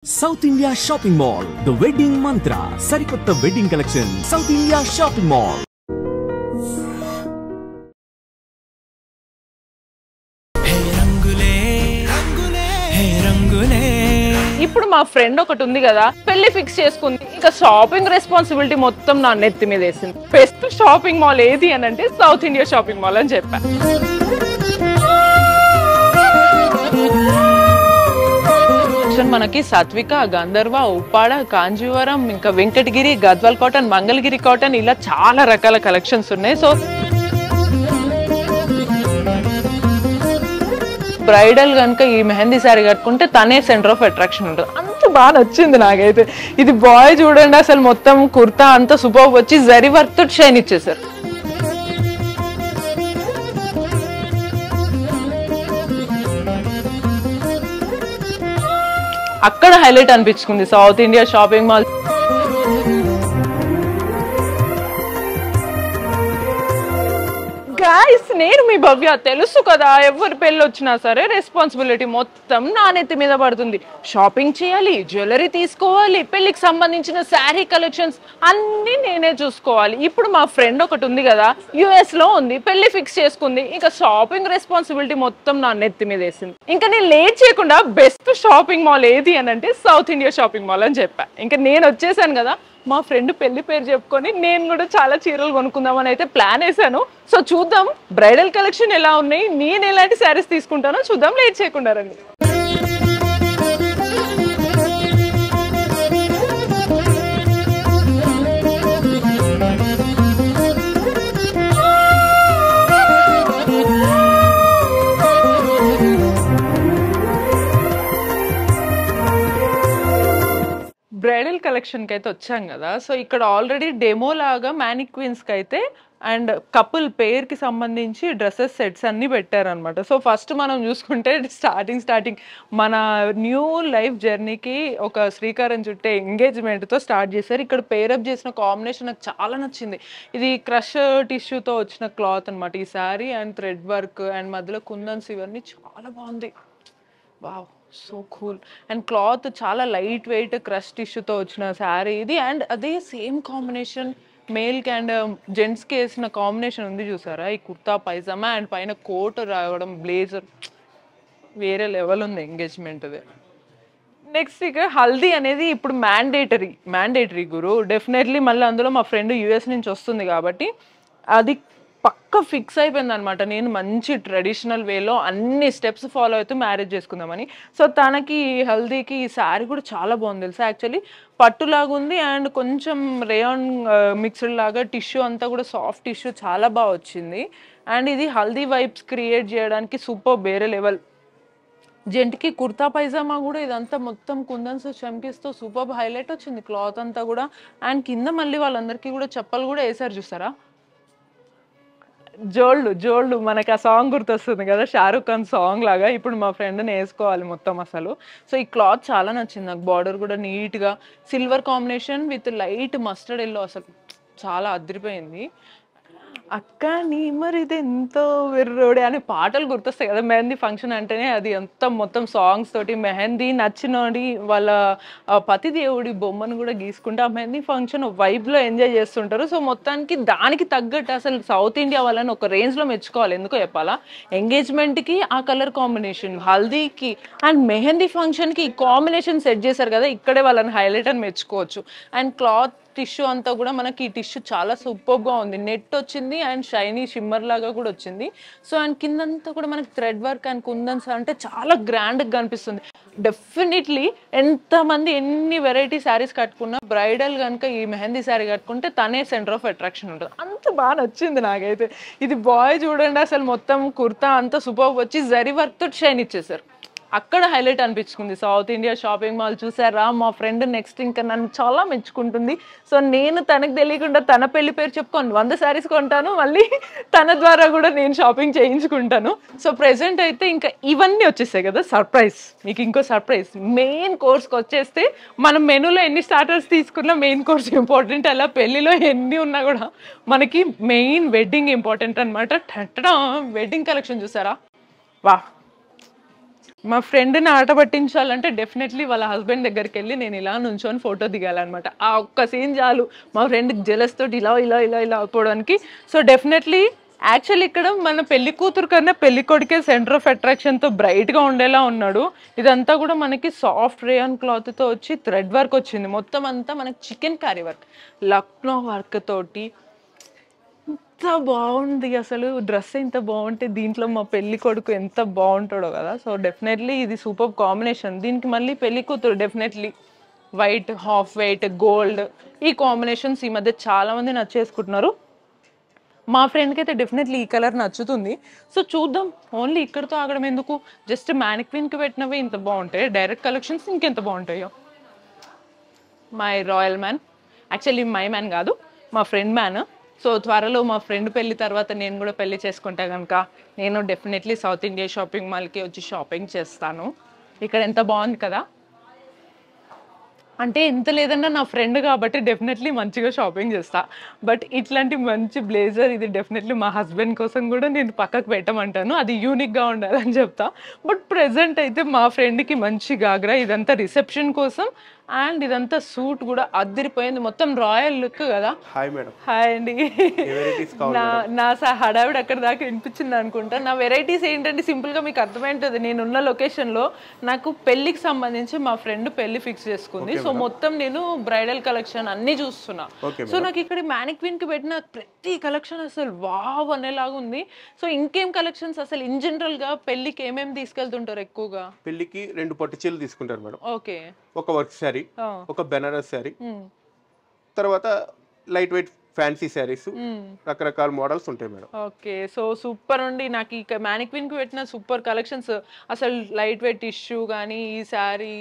South India Shopping Mall, The Wedding Mantra, Sarikotta Wedding Collection, South India Shopping Mall. ఇప్పుడు మా friend ఒకటి ఉంది కదా, పెళ్లి ఫిక్స్ చేసుకుంది. ఇంకా షాపింగ్ రెస్పాన్సిబిలిటీ మొత్తం నా నెత్తి మీద వేసింది. బెస్ట్ షాపింగ్ మాల్ ఏది అని అంటే సౌత్ ఇండియా షాపింగ్ మాల్ అని చెప్పా. మనకి సాత్విక, గంధర్వ, ఉప్పాడ, కాంజీవరం, ఇంకా వెంకటగిరి, గద్వాల్ కాటన్, మంగళగిరి కాటన్, ఇలా చాలా రకాల కలెక్షన్స్ ఉన్నాయి. సో బ్రైడల్ కనుక ఈ మెహందీ శారీ కట్టుకుంటే తనే సెంటర్ ఆఫ్ అట్రాక్షన్ ఉంటుంది. అంత బాగా నచ్చింది నాకైతే. ఇది బాయ్ చూడండి, అసలు మొత్తం కుర్తా అంతా సూపర్ వచ్చి జరీ వర్క్ తో షైన్ ఇచ్చేసారు. అక్కడ హైలైట్ అనిపించుకుంది South India shopping mall. Guys, నేను మీ భవ్య. తెలుసు కదా, ఎవరి పెళ్ళి వచ్చినా సరే రెస్పాన్సిబిలిటీ మొత్తం నా నెత్తి మీద పడుతుంది. షాపింగ్ చేయాలి, జ్యువెలరీ తీసుకోవాలి, పెళ్లికి సంబంధించిన శారీ కలెక్షన్స్ అన్ని నేనే చూసుకోవాలి. ఇప్పుడు మా ఫ్రెండ్ ఒకటి ఉంది కదా, యుఎస్ లో ఉంది, పెళ్లి ఫిక్స్ చేసుకుంది. ఇంకా షాపింగ్ రెస్పాన్సిబిలిటీ మొత్తం నా నెత్తి మీద వేసింది. ఇంకా నేను లేట్ చేయకుండా బెస్ట్ షాపింగ్ మాల్ ఏది అని అంటే సౌత్ ఇండియా షాపింగ్ మాల్ అని చెప్పా. ఇంకా నేను వచ్చేసాను కదా, మా ఫ్రెండ్ పెళ్లి పేరు చెప్పుకొని నేను కూడా చాలా చీరలు కొనుక్కుందామని అయితే ప్లాన్ వేసాను. సో చూద్దాం బ్రైడల్ కలెక్షన్ ఎలా ఉన్నాయి, నేను ఎలాంటి శారీస్ తీసుకుంటానో చూద్దాం. లేట్ చేయకుండా రండి. బ్రైడల్ కలెక్షన్కి అయితే వచ్చాం కదా. సో ఇక్కడ ఆల్రెడీ డెమో లాగా మ్యానిక్వీన్స్కి అయితే అండ్ కపుల్ పేర్కి సంబంధించి డ్రెస్సెస్ సెట్స్ అన్నీ పెట్టారనమాట. సో ఫస్ట్ మనం చూసుకుంటే స్టార్టింగ్ మన న్యూ లైఫ్ జర్నీకి ఒక శ్రీకారం చుట్టే ఎంగేజ్మెంట్తో స్టార్ట్ చేశారు. ఇక్కడ పేరప్ చేసిన కాంబినేషన్ నాకు చాలా నచ్చింది. ఇది క్రష్ టిష్యూతో వచ్చిన క్లాత్ అనమాట ఈ sari, and thread work and మధ్యలో కుందన్స్ ఇవన్నీ చాలా బాగుంది. Wow, so cool. And cloth చాలా లైట్ వెయిట్ క్రష్ టిష్యూతో వచ్చిన శారీ ఇది. అండ్ అదే సేమ్ కాంబినేషన్ మేల్కి అండ్ జెంట్స్కి వేసిన కాంబినేషన్ ఉంది చూసారా, ఈ కుర్తా పైజామా అండ్ పైన కోట్ రావడం, బ్లేజర్, వేరే లెవెల్ ఉంది ఎంగేజ్మెంట్ అది. నెక్స్ట్ ఇక హల్దీ అనేది ఇప్పుడు మ్యాండేటరీ గురు. డెఫినెట్లీ మళ్ళీ అందులో మా ఫ్రెండ్ యూఎస్ నుంచి వస్తుంది కాబట్టి అది పక్క ఫిక్స్ అయిపోయింది అనమాట. నేను మంచి ట్రెడిషనల్ వేలో అన్ని స్టెప్స్ ఫాలో అవుతూ మ్యారేజ్ చేసుకుందామని. సో తనకి హల్దీకి ఈ శారీ కూడా చాలా బాగుంది తెలుసా. యాక్చువల్లీ పట్టులాగా ఉంది అండ్ కొంచెం రేయాన్ మిక్స్డ్ లాగా టిష్యూ అంతా కూడా సాఫ్ట్ టిష్యూ చాలా బాగా వచ్చింది. అండ్ ఇది హల్దీ వైబ్స్ క్రియేట్ చేయడానికి సూపర్, వేరే లెవెల్. జెంట్కి కుర్తా పైజామా కూడా ఇదంతా మొత్తం కుందన్స్ చమ్కీస్తో సూపర్ హైలైట్ వచ్చింది క్లాత్ అంతా కూడా. అండ్ కింద మళ్ళీ వాళ్ళందరికీ కూడా చెప్పలు కూడా వేసారు చూసారా, జోళ్ళు. మనకి ఆ సాంగ్ గుర్తొస్తుంది కదా, షారూక్ ఖాన్ సాంగ్ లాగా. ఇప్పుడు మా ఫ్రెండ్ని వేసుకోవాలి మొత్తం అసలు. సో ఈ క్లాత్ చాలా నచ్చింది నాకు. బార్డర్ కూడా నీట్గా silver combination with light mustard yellow, అసలు చాలా అదిరిపోయింది. అక్క నీ మరిది ఎంతో వెర్రోడే అనే పాటలు గుర్తొస్తాయి కదా మెహందీ ఫంక్షన్ అంటేనే. అది అంతా మొత్తం సాంగ్స్ తోటి మెహందీ నచ్చినోడి వాళ్ళ పతి దేవుడి బొమ్మను కూడా గీసుకుంటే ఆ మెహందీ ఫంక్షన్ వైబ్లో ఎంజాయ్ చేస్తుంటారు. సో మొత్తానికి దానికి తగ్గట్టు అసలు సౌత్ ఇండియా వాళ్ళని ఒక రేంజ్లో మెచ్చుకోవాలి. ఎందుకో చెప్పాలా, ఎంగేజ్మెంట్కి ఆ కలర్ కాంబినేషన్, హల్దీకి అండ్ మెహందీ ఫంక్షన్కి ఈ కాంబినేషన్ సెట్ చేశారు కదా, ఇక్కడే వాళ్ళని హైలైట్ అని మెచ్చుకోవచ్చు. అండ్ క్లాత్ టిష్యూ అంతా కూడా మనకి ఈ టిష్యూ చాలా సూపర్గా ఉంది. నెట్ వచ్చింది అండ్ షైనీ షిమ్మర్ లాగా కూడా వచ్చింది. సో అండ్ కిందంతా కూడా మనకి థ్రెడ్ వర్క్ అండ్ కుందన్స్ అంటే చాలా గ్రాండ్గా కనిపిస్తుంది. డెఫినెట్లీ ఎంతమంది ఎన్ని వెరైటీ శారీస్ కట్టుకున్నా బ్రైడల్ కనుక ఈ మెహందీ శారీ కట్టుకుంటే తనే సెంటర్ ఆఫ్ అట్రాక్షన్ ఉంటుంది. అంత బాగా నచ్చింది నాకైతే. ఇది బాయ్ చూడండి, అసలు మొత్తం కుర్తా అంతా సూపర్ వచ్చి జరీ వర్క్తో షైన్ ఇచ్చేసారు. అక్కడ హైలైట్ అనిపించుకుంది సౌత్ ఇండియా షాపింగ్ మాల్. చూసారా, మా ఫ్రెండ్ నెక్స్ట్ ఇంకా నన్ను చాలా మెచ్చుకుంటుంది. సో నేను తనకు తెలియకుండా తన పెళ్లి పేరు చెప్పుకొని 100 శారీస్ కొంటాను, మళ్ళీ తన ద్వారా కూడా నేను షాపింగ్ చేయించుకుంటాను. సో ప్రెసెంట్ అయితే ఇంకా ఇవన్నీ వచ్చేసాయి కదా సర్ప్రైజ్. మీకు ఇంకో సర్ప్రైజ్, మెయిన్ కోర్స్కి వచ్చేస్తే మనం మెనూలో ఎన్ని స్టార్టర్స్ తీసుకున్నా మెయిన్ కోర్స్ ఇంపార్టెంట్. అలా పెళ్లిలో ఎన్ని ఉన్నా కూడా మనకి మెయిన్ వెడ్డింగ్ ఇంపార్టెంట్ అనమాట. వెడ్డింగ్ కలెక్షన్ చూసారా, వా మా ఫ్రెండ్ని ఆట పట్టించాలంటే డెఫినెట్లీ వాళ్ళ హస్బెండ్ దగ్గరికి వెళ్ళి నేను ఇలా నుంచొని ఫోటో దిగాలన్నమాట. ఆ ఒక్క సీన్ చాలు మా ఫ్రెండ్కి జెలస్ తోటి ఇలా ఇలా ఇలా ఇలా అయిపోవడానికి. సో డెఫినెట్లీ యాక్చువల్లీ ఇక్కడ మన పెళ్లి కూతురు కన్నా పెళ్లి కొడుకే సెంటర్ ఆఫ్ అట్రాక్షన్తో బ్రైట్గా ఉండేలా ఉన్నాడు. ఇదంతా కూడా మనకి సాఫ్ట్ రేయాన్ క్లాత్తో వచ్చి థ్రెడ్ వర్క్ వచ్చింది. మొత్తం అంతా మనకి chicken curry work, Lucknow work తోటి ఎంత బాగుంది. అసలు డ్రెస్ ఎంత బాగుంటే దీంట్లో మా పెళ్లి కొడుకు ఎంత బాగుంటాడో కదా. సో డెఫినెట్లీ ఇది సూపర్ కాంబినేషన్. దీనికి మళ్ళీ పెళ్లి కూతురు definitely white, half white, gold, ఈ కాంబినేషన్స్ ఈ మధ్య చాలా మంది నచ్చేసుకుంటున్నారు. మా ఫ్రెండ్కి అయితే డెఫినెట్లీ ఈ కలర్ నచ్చుతుంది. సో చూద్దాం, ఓన్లీ ఇక్కడితో ఆగడం ఎందుకు, జస్ట్ మ్యానిక్విన్కి పెట్టినవి ఇంత బాగుంటాయి, డైరెక్ట్ కలెక్షన్స్ ఇంకెంత బాగుంటాయో. My royal man, actually my man కాదు, మా ఫ్రెండ్ మ్యాన్. సో త్వరలో మా ఫ్రెండ్ పెళ్లి తర్వాత నేను కూడా పెళ్లి చేసుకుంటే కనుక నేను డెఫినెట్లీ సౌత్ ఇండియా షాపింగ్ మాల్కి వచ్చి షాపింగ్ చేస్తాను. ఇక్కడ ఎంత బాగుంది కదా, అంటే ఎంత లేదన్నా నా ఫ్రెండ్ కాబట్టి డెఫినెట్లీ మంచిగా షాపింగ్ చేస్తా. బట్ ఇట్లాంటి మంచి బ్లేజర్ ఇది డెఫినెట్లీ మా హస్బెండ్ కోసం కూడా నేను పక్కకు పెట్టమంటాను, అది యూనిక్గా ఉండాలని చెప్తా. బట్ ప్రెజెంట్ అయితే మా ఫ్రెండ్కి మంచి గాగ్రా, ఇదంతా రిసెప్షన్ కోసం. అండ్ ఇదంతా సూట్ కూడా అదిరిపోయింది, మొత్తం రాయల్ లుక్ కదా. Hi madam. హాయ్ అండి. నా హడావిడి అక్కడ దాకా వినిపించింది అనుకుంటా. నా వెరైటీస్ ఏంటంటే సింపుల్గా మీకు అర్థమైంటుంది, నేనున్న లొకేషన్లో నాకు పెళ్ళికి సంబంధించి మా ఫ్రెండ్ పెళ్లి ఫిక్స్ చేసుకుంది. సో మొత్తం నేను బ్రైడల్ కలెక్షన్ అన్ని చూస్తున్నా. సో నాకు ఇక్కడ మ్యానిక్విన్కి పెట్టిన ప్రతి కలెక్షన్ అసలు వావ్ అనేలాగా ఉంది. సో ఇంకేం కలెక్షన్స్ అసలు ఇన్ జనరల్గా పెళ్లికి ఏమేమి తీసుకెళ్తుంటారు ఎక్కువగా? పెళ్లికి 2 పట్టు చీరలు తీసుకుంటారు మేడం. ఓకే. ఒక వర్క్ శారీ, ఒక బెనారస్ శారీ, తర్వాత లైట్ వెయిట్ ఫ్యాన్సీ శారీస్, రకరకాల మోడల్స్ ఉంటాయి మేడం. ఓకే. సో సూపర్ అండి. నాకు ఈ మ్యానిక్విన్ కి పెట్టిన సూపర్ కలెక్షన్స్, అసలు లైట్ వెయిట్ టిష్యూ కానీ ఈ శారీ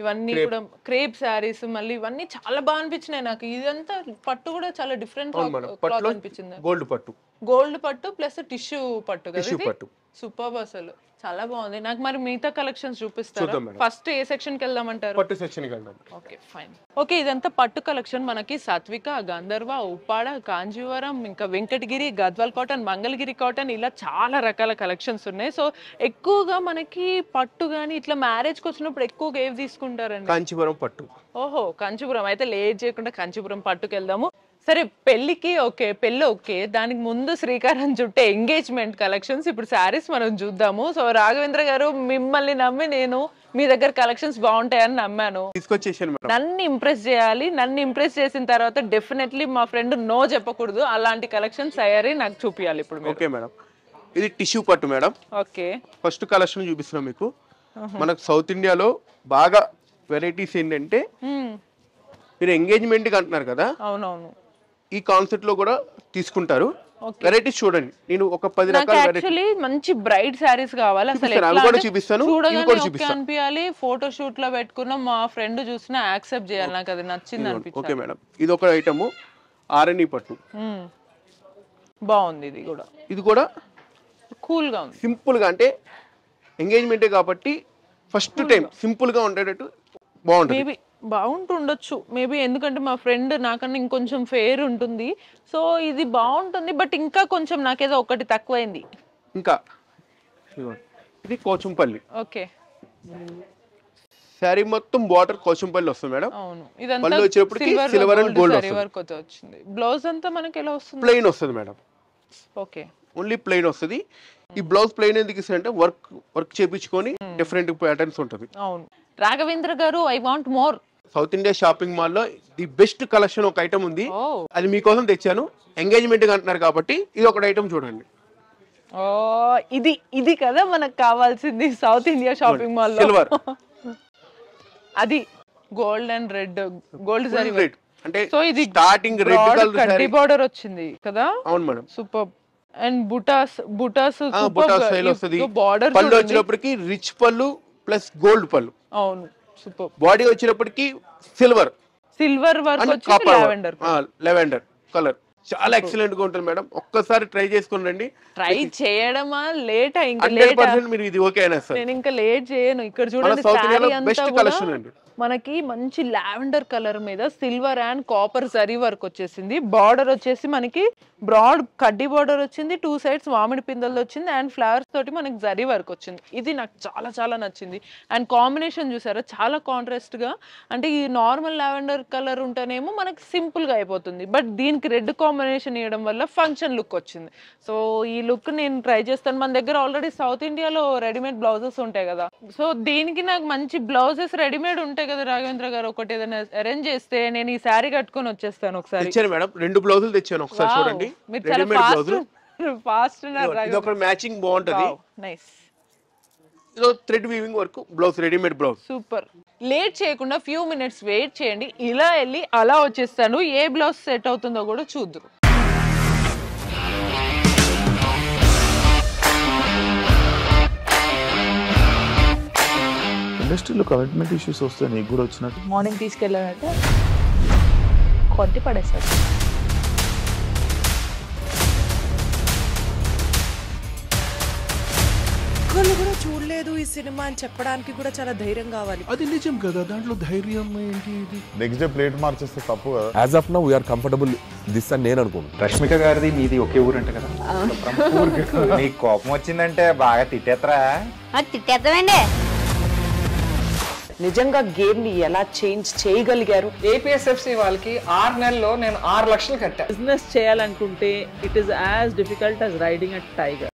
ఇవన్నీ కూడా క్రేప్ శారీస్, మళ్ళీ ఇవన్నీ చాలా బాగా అనిపించినాయి నాకు. ఇదంతా పట్టు కూడా చాలా డిఫరెంట్ క్లాత్ అనిపించింది. గోల్డ్ పట్టు ప్లస్ టిష్యూ పట్టు కదా, సూపర్. అసలు చాలా బాగుంది. నాకు మరి మిగతా కలెక్షన్స్ చూపిస్తారా? ఫస్ట్ ఏ సెక్షన్ కి వెళ్దామంటారు? పట్టు సెక్షన్ కి వెళ్దాం. Okay fine. ఓకే, ఇదంతా పట్టు కలెక్షన్ మనకి సాత్విక, గంధర్వ, ఉప్పాడ, కాంజీవరం, ఇంకా వెంకటగిరి, గద్వాల్ కాటన్, మంగళగిరి కాటన్, ఇలా చాలా రకాల కలెక్షన్స్ ఉన్నాయి. సో ఎక్కువగా మనకి పట్టు గానీ ఇట్లా మ్యారేజ్ కి వచ్చినప్పుడు ఎక్కువగా ఏవి తీసుకుంటారండి? కాంచీపురం పట్టు. ఓహో, కాంచీపురం. అయితే లేట్ చేయకుండా కాంచీపురం పట్టుకు వెళ్దాము. సరే, పెళ్లికి ఓకే, పెళ్ళి ఓకే, దానికి ముందు శ్రీకారం చుట్టే ఎంగేజ్మెంట్ కలెక్షన్స్ ఇప్పుడు శారీస్ మనం చూద్దాము. సో రాఘవేంద్ర గారు, మిమ్మల్ని నమ్మి నేను మీ దగ్గర కలెక్షన్స్ బాగుంటాయని నమ్మాను, తీసుకొచ్చేసాను. నన్ను ఇంప్రెస్ చేయాలి. నన్ను ఇంప్రెస్ చేసిన తర్వాత డెఫినెట్లీ మా ఫ్రెండ్ నో చెప్పకూడదు, అలాంటి కలెక్షన్స్ తయారీ నాకు చూపించాలి ఇప్పుడు. ఓకే మేడం, ఇది టిష్యూ పట్టు మేడం. ఓకే, ఫస్ట్ కలెక్షన్ చూపిస్తున్నాం మీకు. మనకు సౌత్ ఇండియాలో బాగా వెరైటీస్ ఏంటంటే, మీరు ఎంగేజ్మెంట్ కి అంటున్నారు కదా. అవునవును, ఈ కాన్సెప్ట్ లో కూడా తీసుకుంటారు. వెరైటీస్ చూడండి, నేను ఒక 10 రకాల యాక్చువల్లీ మంచి బ్రైట్ సారీస్ కావాలి. అసలు అనిపించాలి, ఫోటో షూట్ లో పెట్టుకున్న మా ఫ్రెండ్ చూసినా యాక్సెప్ట్ చేయాలి, నాకు అది నచ్చింది అనిపించింది. ఓకే మేడం, ఇది ఒక ఐటమ్ ఆరణి పట్టు, బాగుంది. ఇది కూడా కూల్ గా ఉంది, సింపుల్ గా. అంటే ఎంగేజ్మెంట్ కాబట్టి ఫస్ట్ టైం సింపుల్ గా ఉండేటట్టు బాగుంటుంది. మేబీ బాగుంటుండొచ్చు, మేబీ, ఎందుకంటే మా ఫ్రెండ్ నాకన్నా ఇంకొంచెం ఫేర్ ఉంటుంది. సో ఇది బాగుంటుంది, బట్ ఇంకా కొంచెం నాకేదో ఒకటి తక్కువైంది. ఇంకా ఇది కోచంపల్లి. ఓకే, శారీ మొత్తం బార్డర్ కోచంపల్లి వస్తుంది మేడం. అవును, ఇదంతా సిల్వర్ అండ్ గోల్డ్ వచ్చింది. బ్లౌజ్ అంతా మనకి ఎలా వస్తుంది? ప్లెయిన్ వస్తుంది మేడం. ఓకే, ఓన్లీ ప్లెయిన్ వస్తుంది. ఈ బ్లౌజ్ ప్లెయిన్ ఎందుకు ఇస్తారంటే వర్క్ చేపించుకొని డిఫరెంట్ ప్యాటర్న్స్ ఉంటుంది. అవును. రాఘవేంద్ర గారు, I want more. South India shopping mall లో ది బెస్ట్ కలెక్షన్ ఒక ఐటమ్ ఉంది, అది మీకోసం తెచ్చాను. ఎంగేజ్మెంట్ అంటున్నారు కాబట్టి ఇది ఒక ఐటమ్ చూడండి. ఇది కదా మనకు కావాల్సింది సౌత్ ఇండియా షాపింగ్ మాల్ లో. సిల్వర్, అది gold and red, gold zari red. అంటే సో ఇది స్టార్టింగ్ రెడ్ కలర్ కడ్డీ బార్డర్ వచ్చింది కదా. అవును మేడం, సూపర్. అండ్ బుటాస్ స్టైల్ వస్తుంది. పళ్ళు వచ్చినప్పటికి రిచ్ పళ్ళు ప్లస్ గోల్డ్ పళ్ళు. అవును, సూపర్. బాడీ వచ్చినప్పటికి సిల్వర్ వర్క్ వచ్చి లెవెండర్ కలర్, చాలా ఎక్సలెంట్ గా ఉంటుంది మేడం. ఒక్కసారి ట్రై చేసుకుని రండి. ట్రై చేయడమా లేట్? 100% మీరు ఇది ఓకే అయినా సార్, నేను ఇంకా లేట్ చేయను. ఇక్కడ చూడండి, బెస్ట్ కలెక్షన్ అండి. మనకి మంచి లావెండర్ కలర్ మీద silver and copper zari work వచ్చేసింది. బార్డర్ వచ్చేసి మనకి బ్రాడ్ కడ్డీ బార్డర్ వచ్చింది, 2 సైడ్స్ మామిడి పిందెలు వచ్చింది అండ్ ఫ్లవర్స్ తోటి మనకి జరీ వర్క్ వచ్చింది. ఇది నాకు చాలా చాలా నచ్చింది. అండ్ కాంబినేషన్ చూసారా చాలా కాంట్రాస్ట్ గా, అంటే ఈ నార్మల్ లావెండర్ కలర్ ఉంటేనేమో మనకి సింపుల్ గా అయిపోతుంది, బట్ దీనికి రెడ్ కాంబినేషన్ ఇవ్వడం వల్ల ఫంక్షన్ లుక్ వచ్చింది. సో ఈ లుక్ నేను ట్రై చేస్తాను. మన దగ్గర ఆల్రెడీ సౌత్ ఇండియాలో రెడీమేడ్ బ్లౌజెస్ ఉంటాయి కదా, సో దీనికి నాకు మంచి బ్లౌజెస్ రెడీమేడ్ ఉంటాయి కదా రాఘవేంద్ర గారు, ఒకటి ఏదైనా అరేంజ్ చేస్తే నేను ఈ శారీ కట్టుకొని వచ్చేస్తాను. ఒకసారి తెచ్చాను మేడం, 2 బ్లౌజులు తెచ్చాను, ఒకసారి చూడండి. మీరు చాలా ఫాస్ట్ ఇది ఒక మ్యాచింగ్ బాగుంటది. నైస్. ఇదో thread weaving work blouse, readymade blouse. Super. Late చేయకుండా ఫ్యూ మినిట్స్ వెయిట్ చేయండి, ఇలా వెళ్ళి అలా వచ్చేస్తాను. ఏ బ్లౌజ్ సెట్ అవుతుందో కూడా చూద్దురు. ఇండస్ట్రీలో కమిట్మెంట్ ఇష్యూస్ వస్తే నీకు కూడా వచ్చినట్టు? మార్నింగ్ తీసుకెళ్ళానంటే కొట్టి పడేసాడు. ఒక్కళ్ళు కూడా చూడలేదు ఈ సినిమా అని చెప్పడానికి కూడా చాలా ధైర్యం కావాలి. అది నిజం కదా, దాంట్లో ధైర్యం ఏంటి? నెక్స్ట్ డే ప్లేట్ మార్చేస్తే తప్పు కదా. As of now we are comfortable this అని నేను అనుకుంటున్నాను. రష్మిక గారిది మీది ఒకే ఊరంట కదా? నీకు కోపం వచ్చిందంటే బాగా తిట్టేత్తరా? తిట్టేద్దామండి. నిజంగా గేమ్ ని ఎలా చేంజ్ చేయగలిగారు? ఏపీఎస్ఎఫ్సి వాళ్ళకి 6 నెలల్లో నేను 6 లక్షలు కట్టా. బిజినెస్ చేయాలనుకుంటే it is as difficult as riding a tiger.